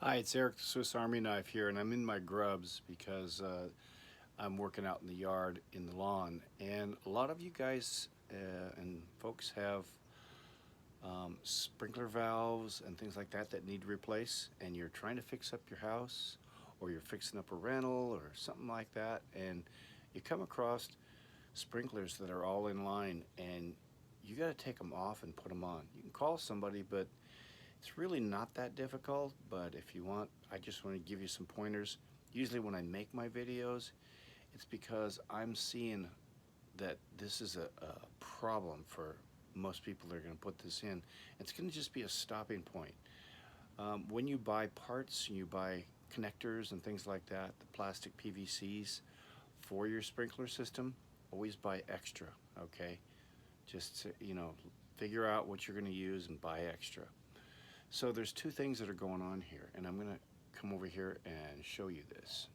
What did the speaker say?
Hi, it's Eric the Swiss Army Knife here, and I'm in my grubs because I'm working out in the yard in the lawn. And a lot of you guys and folks have sprinkler valves and things like that that need to replace, and you're trying to fix up your house, or you're fixing up a rental or something like that, and you come across sprinklers that are all in line, and you got to take them off and put them on. You can call somebody, but it's really not that difficult. But if you want, I just want to give you some pointers. Usually when I make my videos, it's because I'm seeing that this is a problem for most people that are going to put this in. It's going to just be a stopping point. When you buy parts, you buy connectors and things like that, the plastic PVCs for your sprinkler system, always buy extra, okay? Just to, figure out what you're going to use and buy extra. So there's two things that are going on here, and I'm going to come over here and show you this.